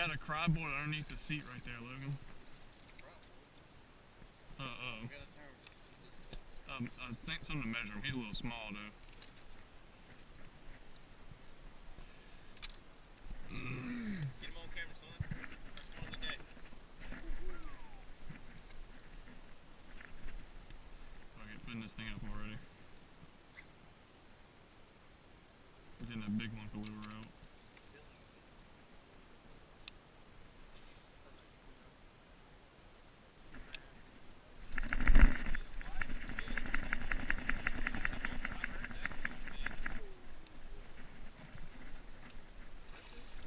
got a cry board underneath the seat right there, Logan. I think something to measure him. He's a little small, though. Get him on camera, son. First one of the day. Okay, putting this thing up already. We're getting a big one for lure out.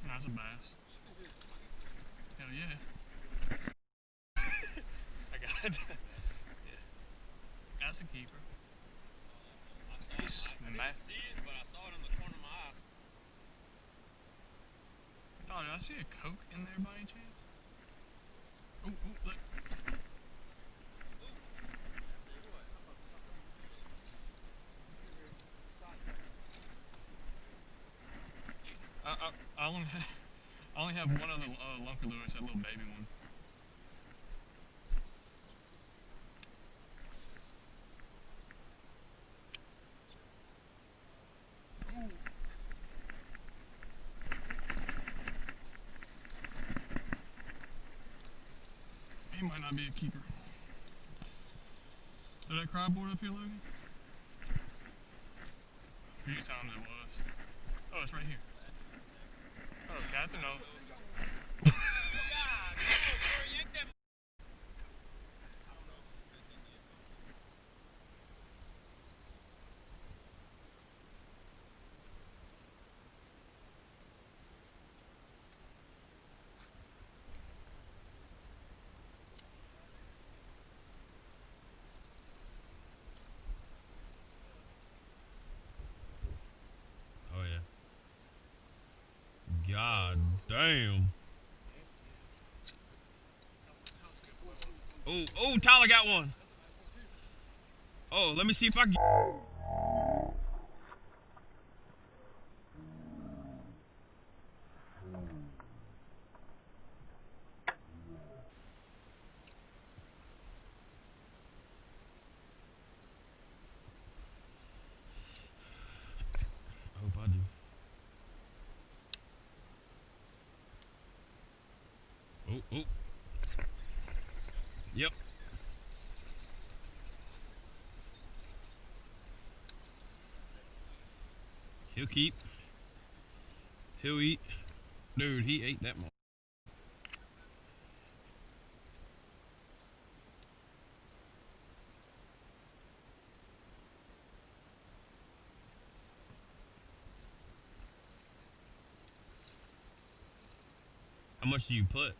That's a bass. Hell yeah. I got it. Yeah. That's a keeper. I didn't see it, but I saw it in the corner of my eye. Oh, did I see a Coke in there by any chance? Ooh, ooh, look. I only have one of the lunker lures, that little baby one. Ooh. He might not be a keeper. Did that cry board up here, Logan? A few times it was. Oh, it's right here. Oh, Captain, no. Oh yeah. God damn. Oh, Tyler got one. Oh, let me see if I can. I hope I do. Oh. Yep. He'll keep. He'll eat. Dude, he ate that much. How much do you put?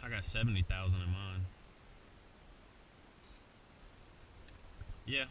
I got 70,000 in mine. Yeah.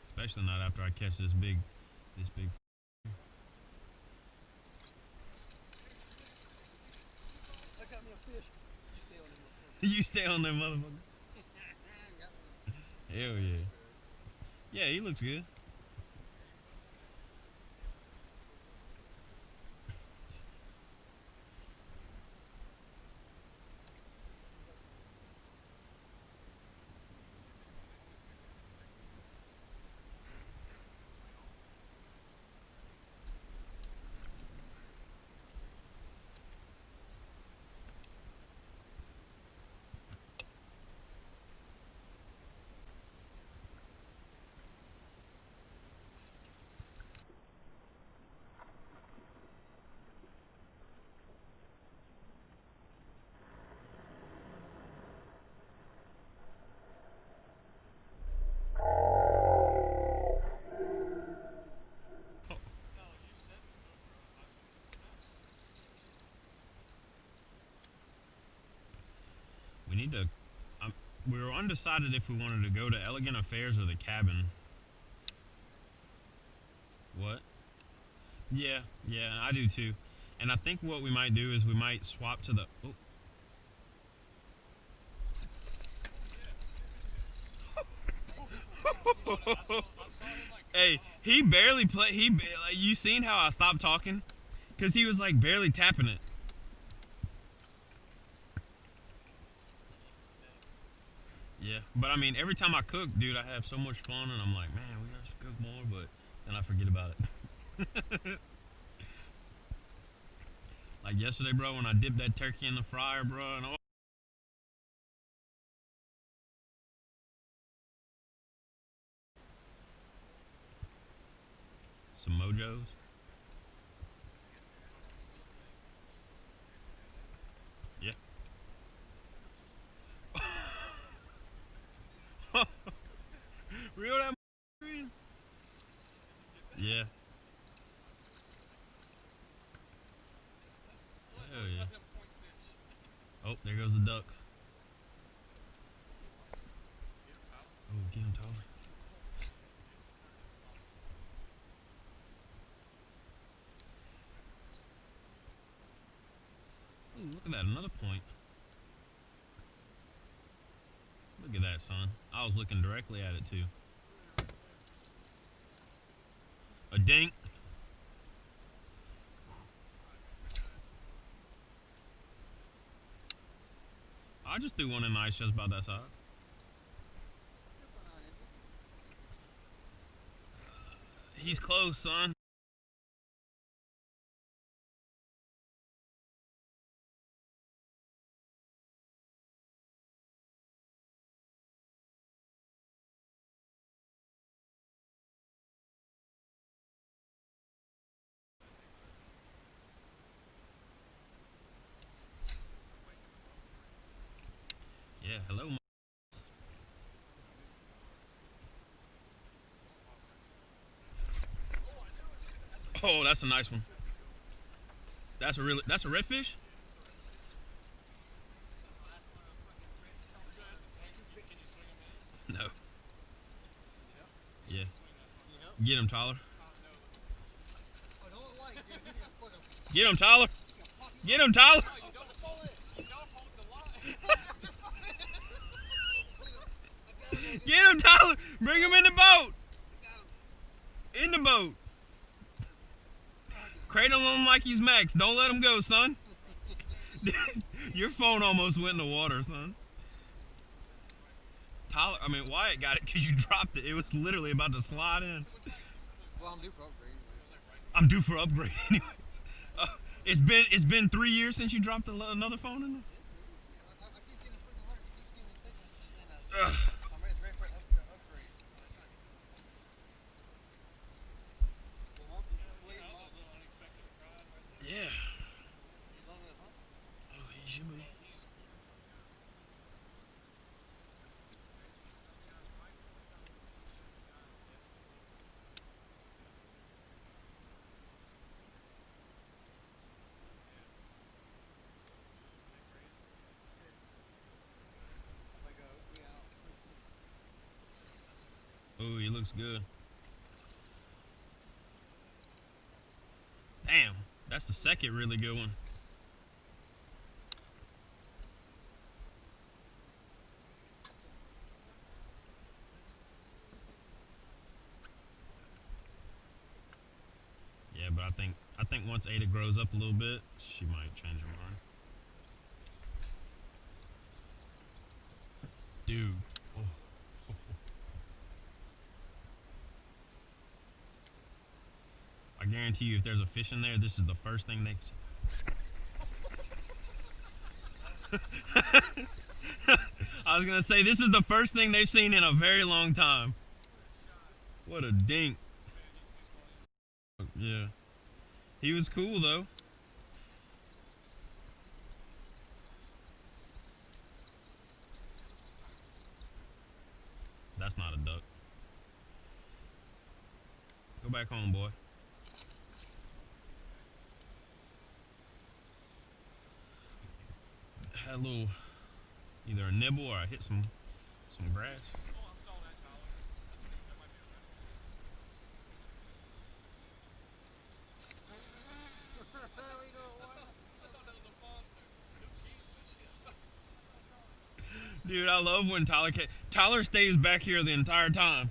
Especially not after I catch this big. I got me a fish. You stay on there, motherfucker. Hell yeah. Yeah, he looks good. We need to. We were undecided if we wanted to go to Elegant Affairs or the cabin. What? Yeah, I do too. And I think what we might do is we might swap to the. Oh. Hey, he barely played. You seen how I stopped talking? Cause he was like barely tapping it. Yeah, but I mean, every time I cook, dude, I have so much fun, and I'm like, man, we gotta cook more, but then I forget about it. Like yesterday, bro, when I dipped that turkey in the fryer, bro, and some Mojos. Yeah. Real that green? Yeah. Hell yeah. Oh, there goes the ducks. Oh, get him, Tyler. Ooh, look at that, another point. Look at that, son. I was looking directly at it, too. A dink. I just threw one in the ice just about that size. He's close, son. Yeah, hello. Oh, that's a nice one. That's a redfish? No. Yeah. Get him, Tyler. Get him, Tyler. Get him, Tyler. Get him, Tyler. Bring him in the boat. In the boat. Cradle him like he's Max. Don't let him go, son. Your phone almost went in the water, son. Tyler, Wyatt got it because you dropped it. It was literally about to slide in. Well, I'm due for upgrade. I'm due for upgrade anyways. It's been 3 years since you dropped another phone in there. I keep getting freaking hurt. You keep seeing the thing. I'm ready for an upgrade. Yeah. Oh, he should be. Oh, he looks good. Damn, that's the second really good one. Yeah, but I think once Ada grows up a little bit, she might change her mind. Dude. Oh. I guarantee you, if there's a fish in there, this is the first thing they've seen. I was gonna say, this is the first thing they've seen in a very long time. What a dink. Yeah. He was cool, though. That's not a duck. Go back home, boy. Had a little either a nibble or I hit some grass. Oh, I saw that, Tyler. That might be a red. We know it was. I thought that was a monster. New keys and shit. Dude, I love when Tyler stays back here the entire time.